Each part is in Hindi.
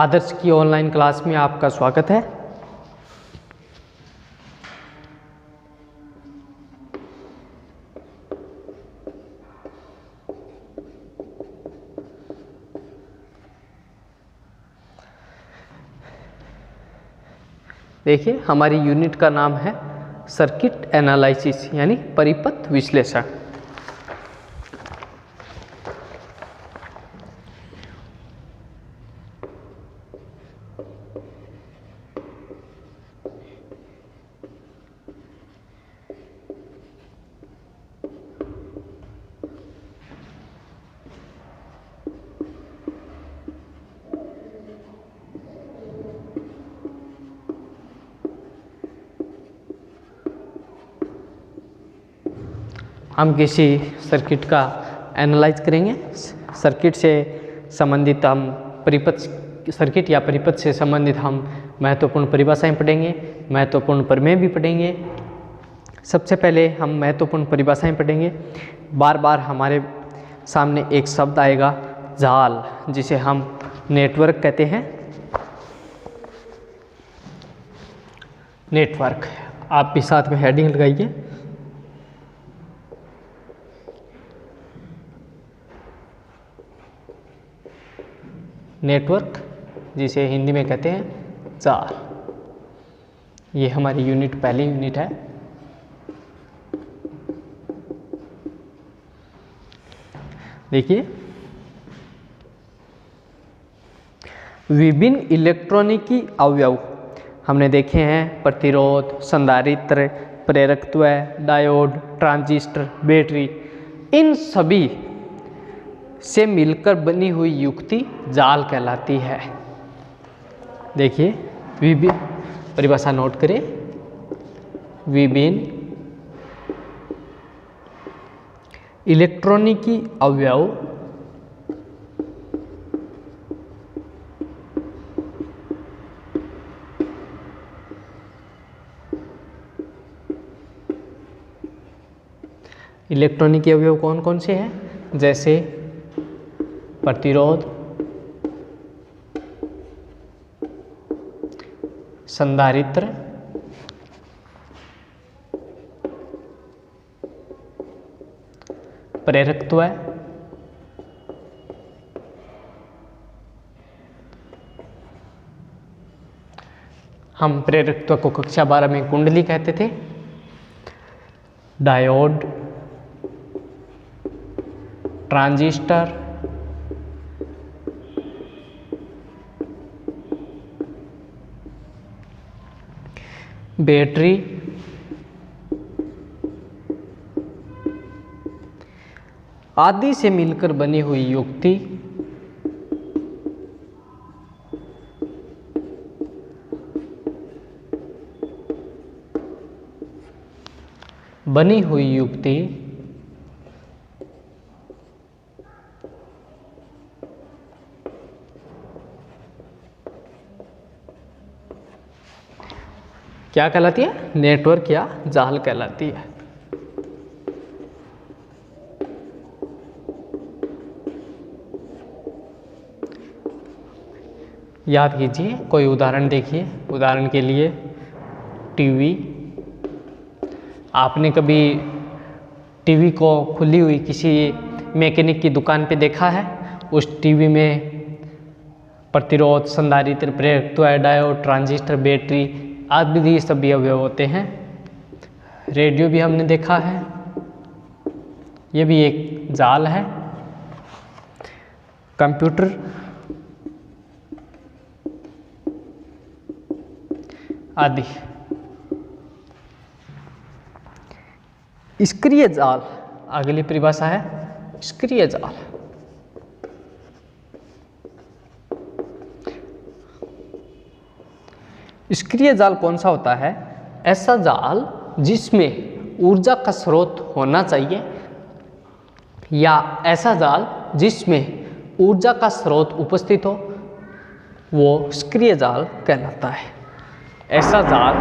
आदर्श की ऑनलाइन क्लास में आपका स्वागत है। देखिए, हमारी यूनिट का नाम है सर्किट एनालिसिस यानी परिपथ विश्लेषण। हम किसी सर्किट का एनालाइज करेंगे। सर्किट से संबंधित हम सर्किट या परिपथ से संबंधित हम महत्वपूर्ण परिभाषाएं पढ़ेंगे, महत्वपूर्ण प्रमेय भी पढ़ेंगे। सबसे पहले हम महत्वपूर्ण परिभाषाएं पढ़ेंगे। बार बार हमारे सामने एक शब्द आएगा जाल, जिसे हम नेटवर्क कहते हैं। नेटवर्क, आप भी साथ में हेडिंग लगाइए। नेटवर्क, जिसे हिंदी में कहते हैं जाल। ये हमारी पहली यूनिट है। देखिए, विभिन्न इलेक्ट्रॉनिकी अवयव हमने देखे हैं। प्रतिरोध, संधारित्र, प्रेरकत्व, डायोड, ट्रांजिस्टर, बैटरी, इन सभी से मिलकर बनी हुई युक्ति जाल कहलाती है। देखिए, विभिन्न परिभाषा नोट करें। विभिन्न इलेक्ट्रॉनिकी अवयव इलेक्ट्रॉनिकी अवयव कौन कौन से हैं? जैसे प्रतिरोध, संधारित्र, प्रेरकत्व, हम प्रेरकत्व को कक्षा 12 में कुंडली कहते थे। डायोड, ट्रांजिस्टर, बैटरी, आदि से मिलकर बनी हुई युक्ति क्या कहलाती है? नेटवर्क या जाल कहलाती है। याद कीजिए, कोई उदाहरण देखिए। उदाहरण के लिए टीवी। आपने कभी टीवी को खुली हुई किसी मैकेनिक की दुकान पे देखा है? उस टीवी में प्रतिरोध, संधारित्र, प्रेरकत्व, डायोड, ट्रांजिस्टर, बैटरी आदि सभी अवयव होते हैं। रेडियो भी हमने देखा है, ये भी एक जाल है। कंप्यूटर आदि। निष्क्रिय जाल, अगली परिभाषा है निष्क्रिय जाल। निष्क्रिय जाल कौन सा होता है? ऐसा जाल जिसमें ऊर्जा का स्रोत होना चाहिए, या ऐसा जाल जिसमें ऊर्जा का स्रोत उपस्थित हो, वो निष्क्रिय जाल कहलाता है। ऐसा जाल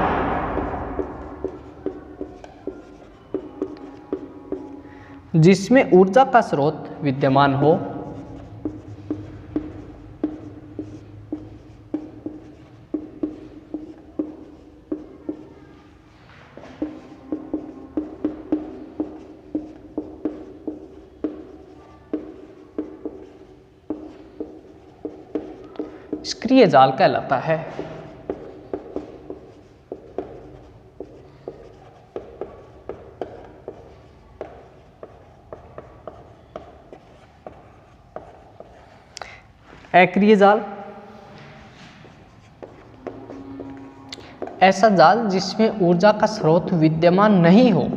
जिसमें ऊर्जा का स्रोत विद्यमान हो सक्रिय जाल कहलाता है। अक्रिय जाल, ऐसा जाल जिसमें ऊर्जा का स्रोत विद्यमान नहीं हो।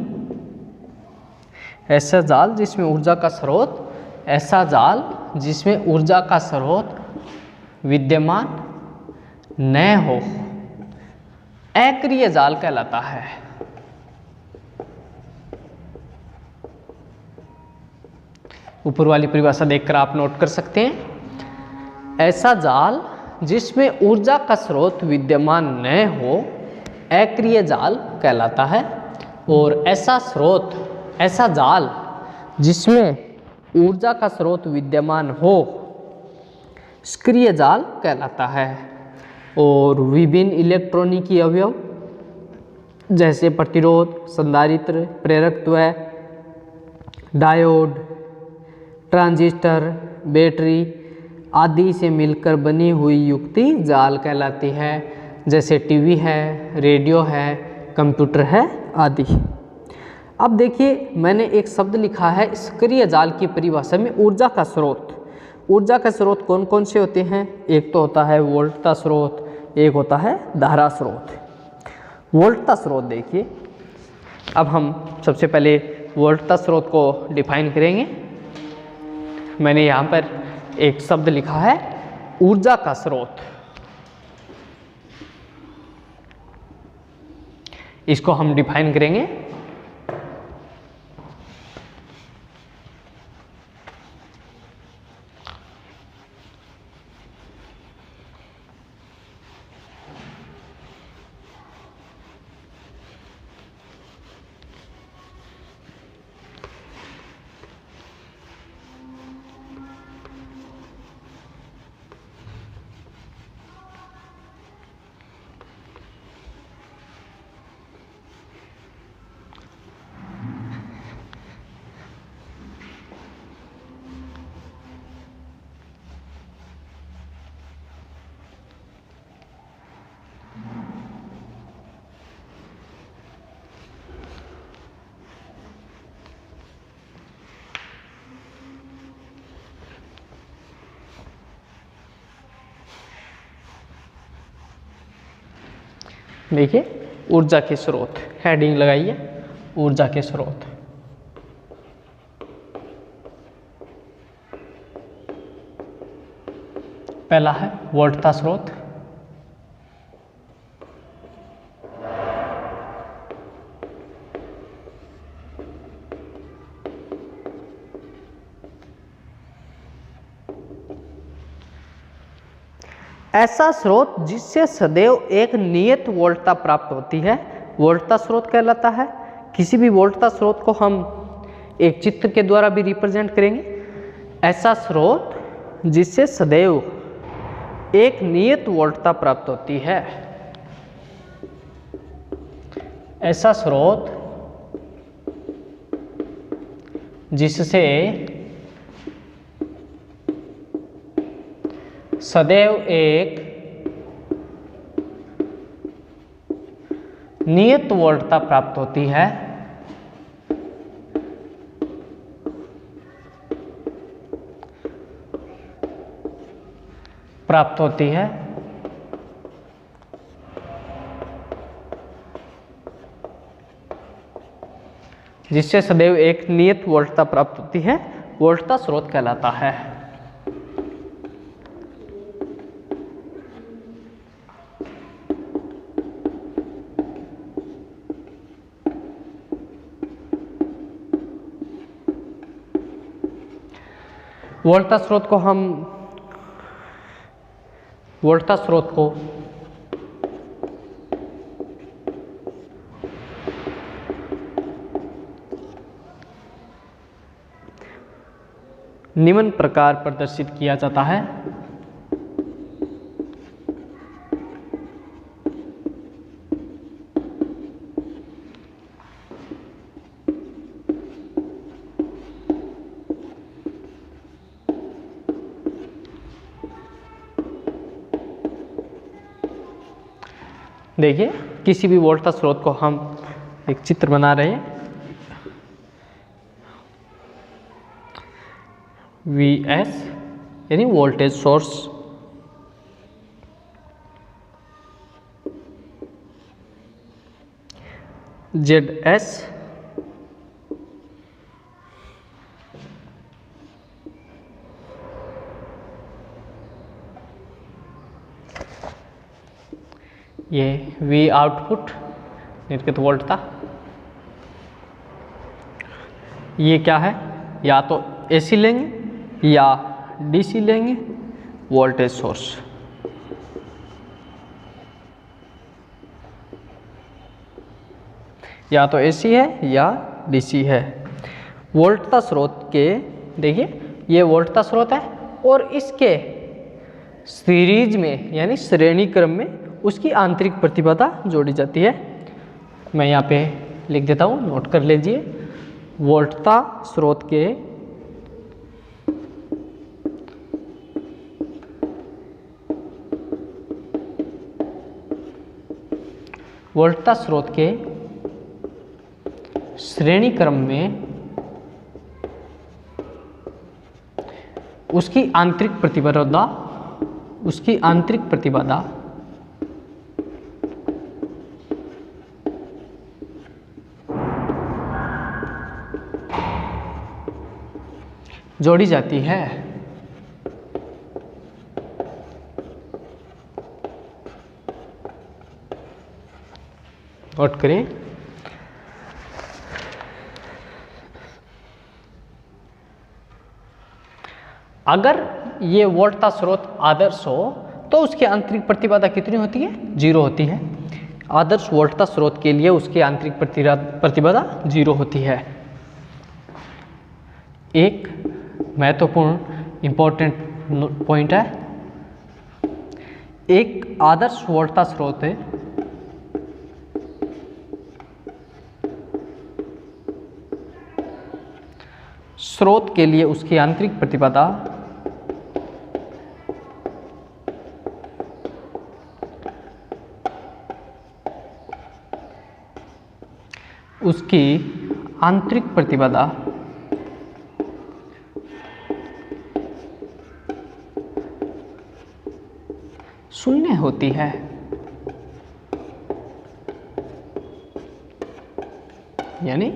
ऐसा जाल जिसमें ऊर्जा का स्रोत, ऐसा जाल जिसमें ऊर्जा का स्रोत विद्यमान न हो, अक्रिय जाल कहलाता है। ऊपर वाली परिभाषा देखकर आप नोट कर सकते हैं। ऐसा जाल जिसमें ऊर्जा का स्रोत विद्यमान न हो, अक्रिय जाल कहलाता है। और ऐसा स्रोत, ऐसा जाल जिसमें ऊर्जा का स्रोत विद्यमान हो, सक्रिय जाल कहलाता है। और विभिन्न इलेक्ट्रॉनिकी अवयव जैसे प्रतिरोध, संधारित्र, प्रेरकत्व, डायोड, ट्रांजिस्टर, बैटरी आदि से मिलकर बनी हुई युक्ति जाल कहलाती है। जैसे टीवी है, रेडियो है, कंप्यूटर है आदि। अब देखिए, मैंने एक शब्द लिखा है सक्रिय जाल की परिभाषा में ऊर्जा का स्रोत। ऊर्जा का स्रोत कौन कौन से होते हैं? एक तो होता है वोल्टता स्रोत, एक होता है धारा स्रोत। वोल्टता स्रोत देखिए, अब हम सबसे पहले वोल्टता स्रोत को डिफाइन करेंगे। मैंने यहाँ पर एक शब्द लिखा है ऊर्जा का स्रोत। इसको हम डिफाइन करेंगे। देखिए, ऊर्जा के स्रोत, हेडिंग लगाइए, ऊर्जा के स्रोत। पहला है वोल्टता स्रोत। ऐसा स्रोत जिससे सदैव एक नियत वोल्टता प्राप्त होती है, वोल्टता स्रोत कहलाता है। किसी भी वोल्टता स्रोत को हम एक चित्र के द्वारा भी रिप्रेजेंट करेंगे। ऐसा स्रोत जिससे सदैव एक नियत वोल्टता प्राप्त होती है। ऐसा स्रोत जिससे सदैव एक नियत वोल्टता प्राप्त होती है, जिससे सदैव एक नियत वोल्टता प्राप्त होती है, वोल्टता स्रोत कहलाता है। वोल्टता स्रोत को निम्न प्रकार प्रदर्शित किया जाता है। देखिए किसी भी वोल्टता स्रोत को हम एक चित्र बना रहे हैं, Vs यानी वोल्टेज सोर्स, Zs ये V आउटपुट निर्गत वोल्ट था। ये क्या है, या तो AC लेंगे या DC लेंगे वोल्टेज सोर्स। या तो AC है या DC है। वोल्टता स्रोत के, देखिए ये वोल्टता स्रोत है और इसके सीरीज में यानी श्रेणी क्रम में उसकी आंतरिक प्रतिबाधा जोड़ी जाती है। मैं यहाँ पे लिख देता हूँ, नोट कर लीजिए। वोल्टता स्रोत के श्रेणी क्रम में उसकी आंतरिक प्रतिबाधा जोड़ी जाती है। नोट करें। अगर ये वोल्टता स्रोत आदर्श हो तो उसकी आंतरिक प्रतिबाधा कितनी होती है, 0 होती है। आदर्श वोल्टता स्रोत के लिए उसकी आंतरिक प्रतिबाधा 0 होती है। एक महत्वपूर्ण इंपॉर्टेंट पॉइंट है, एक आदर्श वोल्टता स्रोत है स्रोत के लिए उसकी आंतरिक प्रतिबाधा शून्य होती है। यानी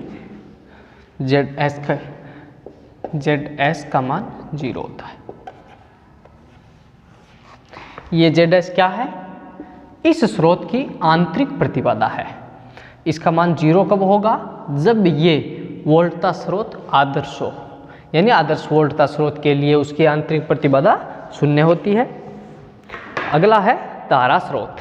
ZS का मान 0 होता है। ये ZS क्या है, इस स्रोत की आंतरिक प्रतिबाधा है। इसका मान 0 कब होगा, जब ये वोल्टता स्रोत आदर्श हो। यानी आदर्श वोल्टता स्रोत के लिए उसकी आंतरिक प्रतिबाधा 0 होती है। अगला है धारा स्रोत।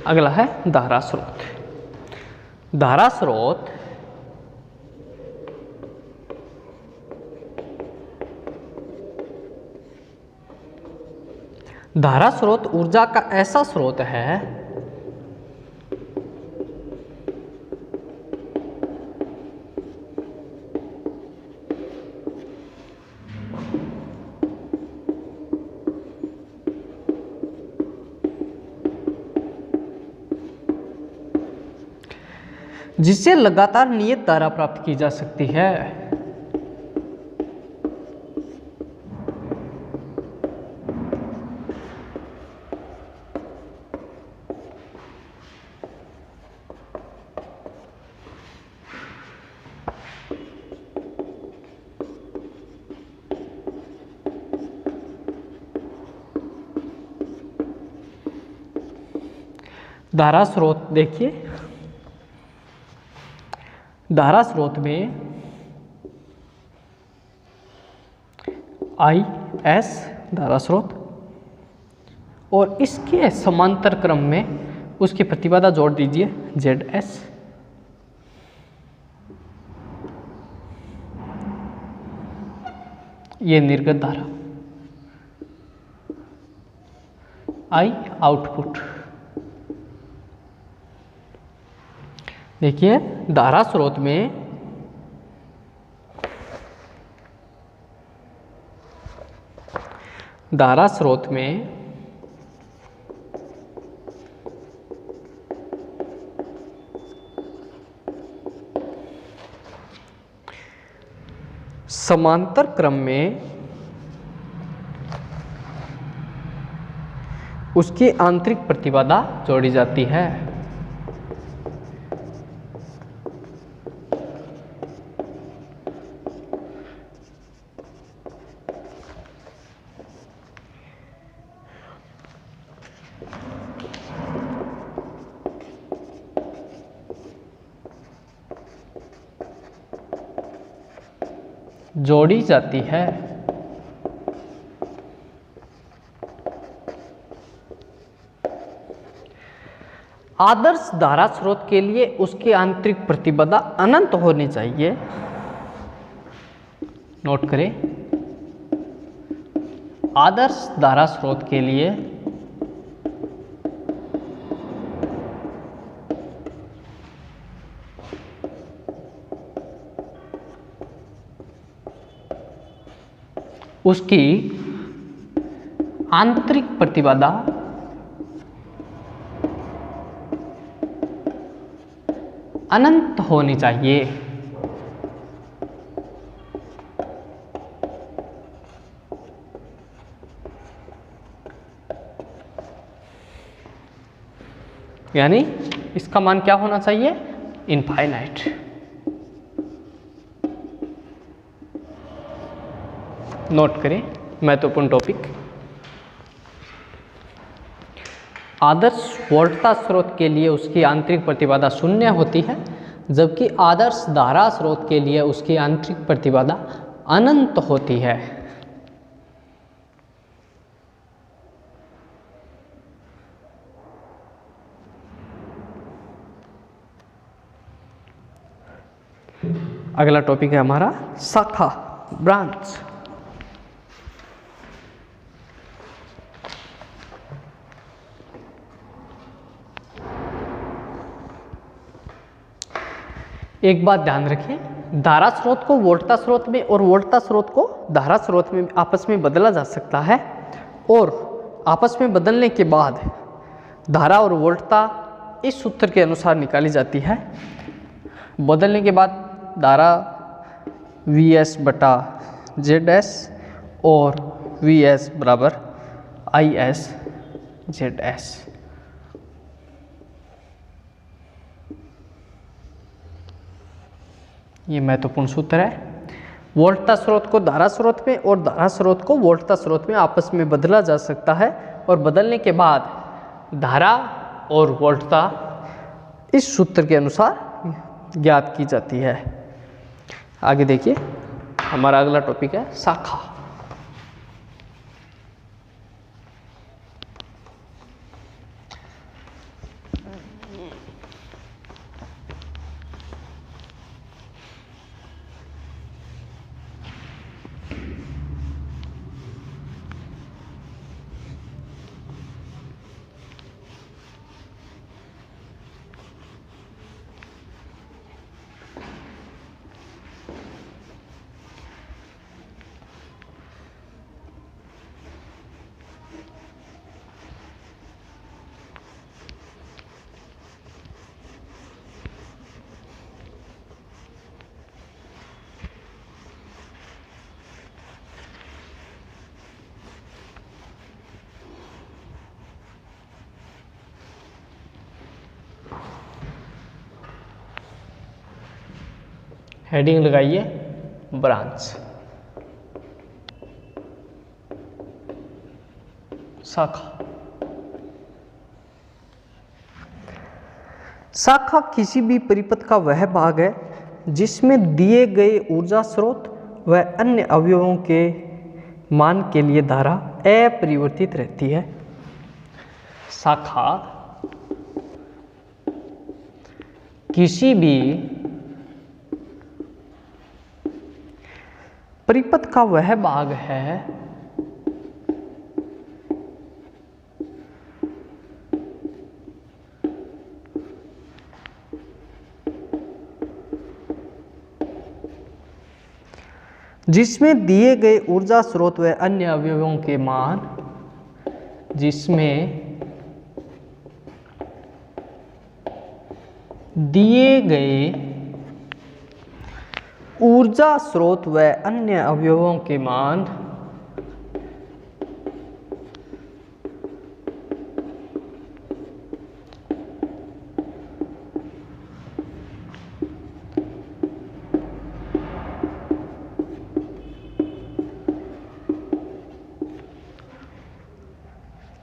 अगला है धारा स्रोत। धारा स्रोत ऊर्जा का ऐसा स्रोत है जिससे लगातार नियत धारा प्राप्त की जा सकती है। धारा स्रोत देखिए, धारा स्रोत में IS धारा स्रोत और इसके समांतर क्रम में उसकी प्रतिबाधा जोड़ दीजिए ZS। ये निर्गत धारा, I आउटपुट। देखिए धारा स्रोत में समांतर क्रम में उसकी आंतरिक प्रतिबाधा जोड़ी जाती है। जोड़ी जाती है। आदर्श धारा स्रोत के लिए उसकी आंतरिक प्रतिबाधा अनंत होनी चाहिए। नोट करें, आदर्श धारा स्रोत के लिए उसकी आंतरिक प्रतिबाधा अनंत होनी चाहिए। यानी इसका मान क्या होना चाहिए? इनफाइनाइट। नोट करें महत्वपूर्ण टॉपिक। आदर्श वोल्टता स्रोत के लिए उसकी आंतरिक प्रतिबाधा शून्य होती है, जबकि आदर्श धारा स्रोत के लिए उसकी आंतरिक प्रतिबाधा अनंत होती है। अगला टॉपिक है हमारा शाखा, ब्रांच। एक बात ध्यान रखें, धारा स्रोत को वोल्टता स्रोत में और वोल्टता स्रोत को धारा स्रोत में आपस में बदला जा सकता है, और आपस में बदलने के बाद धारा और वोल्टता इस सूत्र के अनुसार निकाली जाती है। बदलने के बाद धारा VS बटा ZS और VS बराबर IS ZS। ये महत्वपूर्ण सूत्र है। वोल्टता स्रोत को धारा स्रोत में और धारा स्रोत को वोल्टता स्रोत में आपस में बदला जा सकता है, और बदलने के बाद धारा और वोल्टता इस सूत्र के अनुसार ज्ञात की जाती है। आगे देखिए, हमारा अगला टॉपिक है शाखा। हेडिंग लगाइए ब्रांच, शाखा। शाखा किसी भी परिपथ का वह भाग है जिसमें दिए गए ऊर्जा स्रोत व अन्य अवयवों के मान के लिए धारा अपरिवर्तित रहती है। शाखा किसी भी परिपथ का वह भाग है जिसमें दिए गए ऊर्जा स्रोत व अन्य अवयवों के मान, जिसमें दिए गए ऊर्जा स्रोत व अन्य अवयवों के मान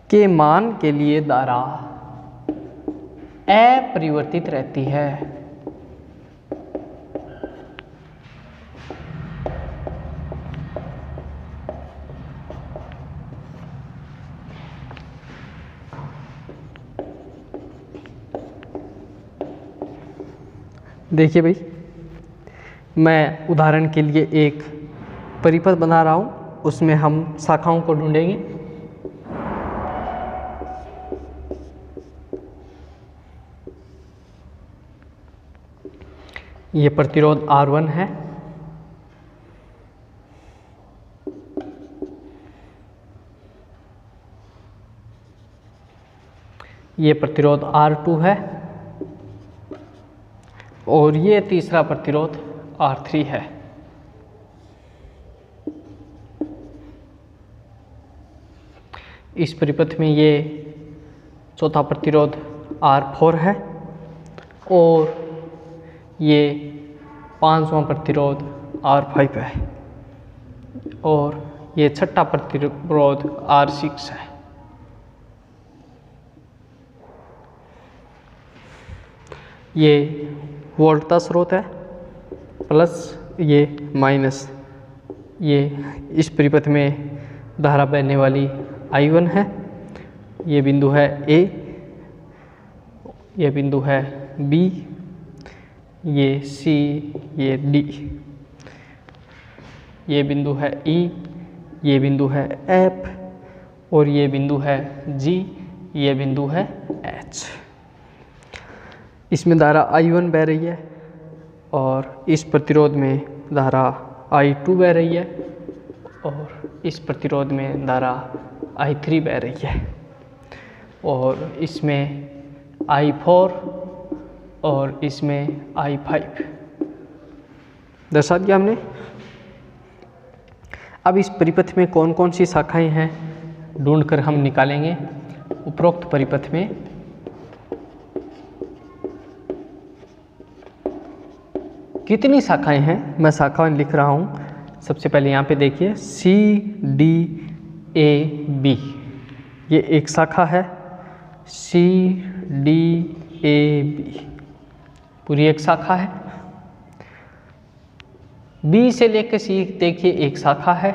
के मान के लिए धारा अपरिवर्तित रहती है। देखिए भाई, मैं उदाहरण के लिए एक परिपथ बना रहा हूँ, उसमें हम शाखाओं को ढूंढेंगे। ये प्रतिरोध R1 है, ये प्रतिरोध R2 है और ये तीसरा प्रतिरोध R3 है। इस परिपथ में ये चौथा प्रतिरोध R4 है और ये पांचवा प्रतिरोध R5 है और ये छठा प्रतिरोध R6 है। ये वोल्टता स्रोत है प्लस ये माइनस, ये इस परिपथ में धारा बहने वाली I1 है। ये बिंदु है A, ये बिंदु है B, ये C, ये D, ये बिंदु है E, ये बिंदु है F और ये बिंदु है G, ये बिंदु है H। इसमें धारा I1 बह रही है और इस प्रतिरोध में धारा I2 बह रही है और इस प्रतिरोध में धारा I3 बह रही है और इसमें I4 और इसमें I5 दर्शा दिया हमने। अब इस परिपथ में कौन कौन सी शाखाएं हैं ढूंढकर हम निकालेंगे। उपरोक्त परिपथ में कितनी शाखाएं हैं, मैं शाखाएं लिख रहा हूं। सबसे पहले यहाँ पे देखिए C D A B, ये एक शाखा है। C D A B पूरी एक शाखा है। B से लेकर C देखिए एक शाखा है।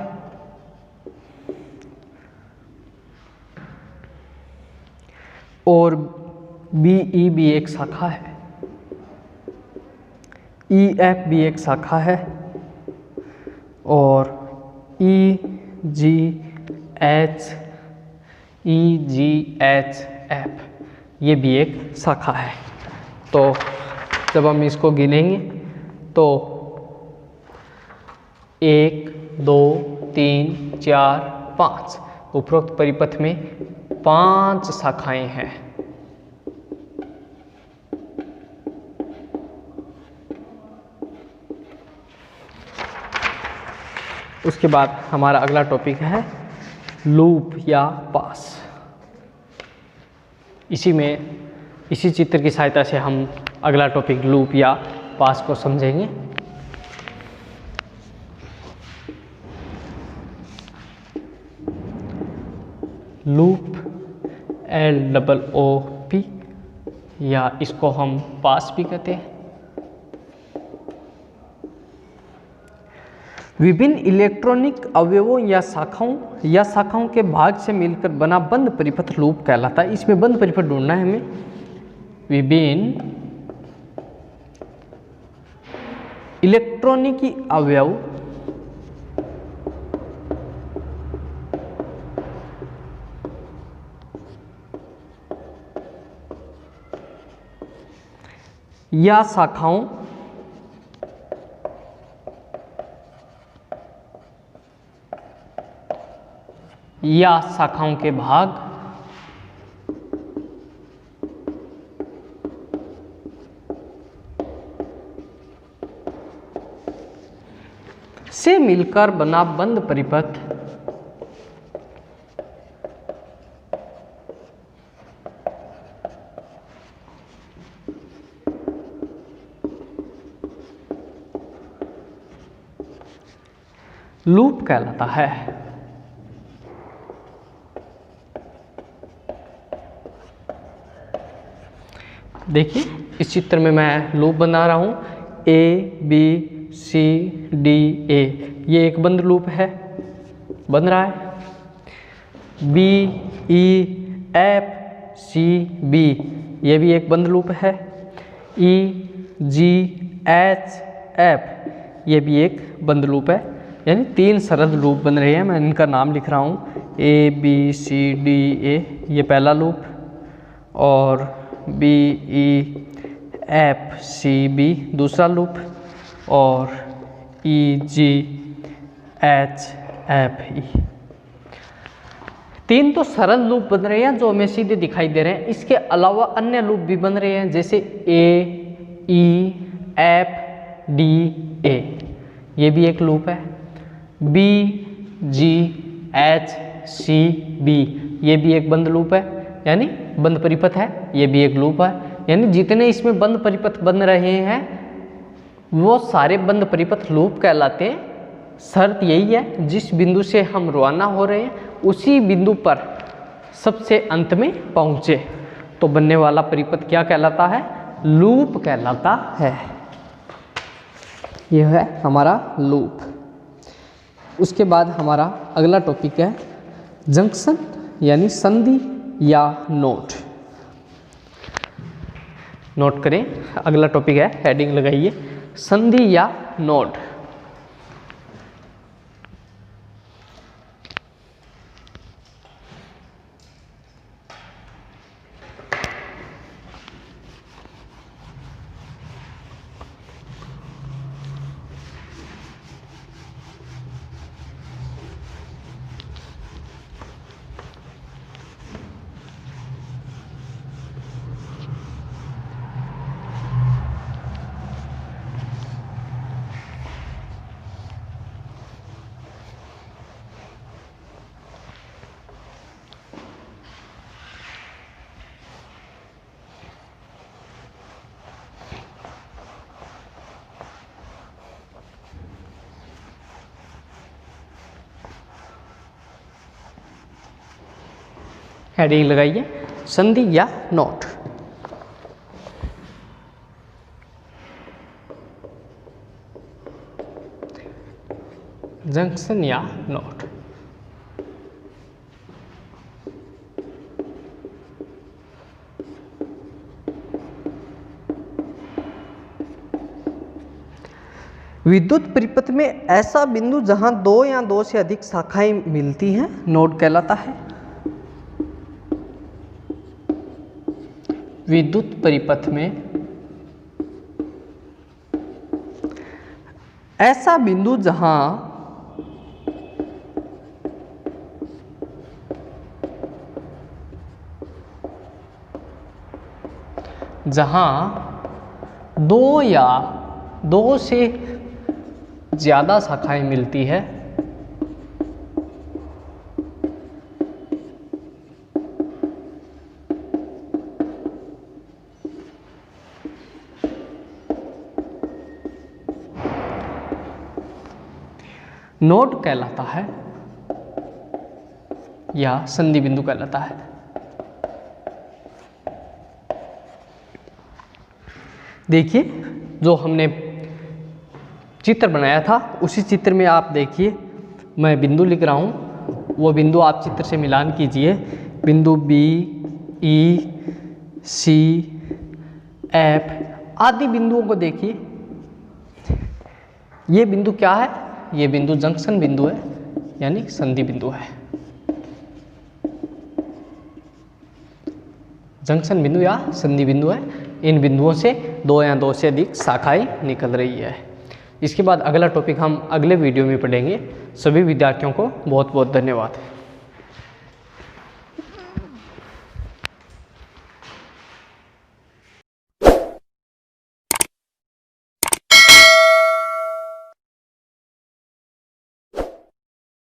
और BE भी एक शाखा है। EF भी एक शाखा है और EGHF ये भी एक शाखा है। तो जब हम इसको गिनेंगे तो 1 2 3 4 5 उपरोक्त परिपथ में 5 शाखाएं हैं। उसके बाद हमारा अगला टॉपिक है लूप या पास। इसी चित्र की सहायता से हम अगला टॉपिक लूप या पास को समझेंगे। लूप LOOP या इसको हम पास भी कहते हैं। विभिन्न इलेक्ट्रॉनिक अवयवों या शाखाओं के भाग से मिलकर बना बंद परिपथ लूप कहलाता है। इसमें बंद परिपथ ढूंढना है हमें। विभिन्न इलेक्ट्रॉनिक अवयव या शाखाओं के भाग से मिलकर बना बंद परिपथ लूप कहलाता है। देखिए इस चित्र में मैं लूप बना रहा हूं ABCDA, ये एक बंद लूप है, बन रहा है। BEFCB, ये भी एक बंद लूप है। EGHF, ये भी एक बंद लूप है। यानी 3 सरल लूप बन रहे हैं। मैं इनका नाम लिख रहा हूँ ABCDA, ये पहला लूप, और BEFCB दूसरा लूप, और EGHFE। 3 तो सरल लूप बन रहे हैं जो हमें सीधे दिखाई दे रहे हैं। इसके अलावा अन्य लूप भी बन रहे हैं, जैसे AEFDA, ये भी एक लूप है। BGHCB, ये भी एक बंद लूप है, यानी बंद परिपथ है, ये भी एक लूप है। यानी जितने इसमें बंद परिपथ बन रहे हैं वो सारे बंद परिपथ लूप कहलाते हैं। शर्त यही है, जिस बिंदु से हम रवाना हो रहे हैं उसी बिंदु पर सबसे अंत में पहुंचे तो बनने वाला परिपथ क्या कहलाता है? लूप कहलाता है। यह है हमारा लूप। उसके बाद हमारा अगला टॉपिक है जंक्शन, यानी संधि या नोड। नोट करें, अगला टॉपिक है, हेडिंग लगाइए, संधि या नोड। हेडिंग लगाइए, संधि या नोड। जंक्शन या नोड। विद्युत परिपथ में ऐसा बिंदु जहां 2 या 2 से अधिक शाखाएं मिलती हैं नोड कहलाता है। विद्युत परिपथ में ऐसा बिंदु जहां 2 या 2 से ज्यादा शाखाएं मिलती है नोड कहलाता है या संधि बिंदु कहलाता है। देखिए जो हमने चित्र बनाया था उसी चित्र में आप देखिए मैं बिंदु लिख रहा हूँ, वो बिंदु आप चित्र से मिलान कीजिए। बिंदु बी, ई, सी, एफ आदि बिंदुओं को देखिए। ये बिंदु क्या है? ये बिंदु जंक्शन बिंदु है, यानी संधि बिंदु है। जंक्शन बिंदु या संधि बिंदु है। इन बिंदुओं से दो या दो से अधिक शाखाएं निकल रही है। इसके बाद अगला टॉपिक हम अगले वीडियो में पढ़ेंगे। सभी विद्यार्थियों को बहुत बहुत धन्यवाद।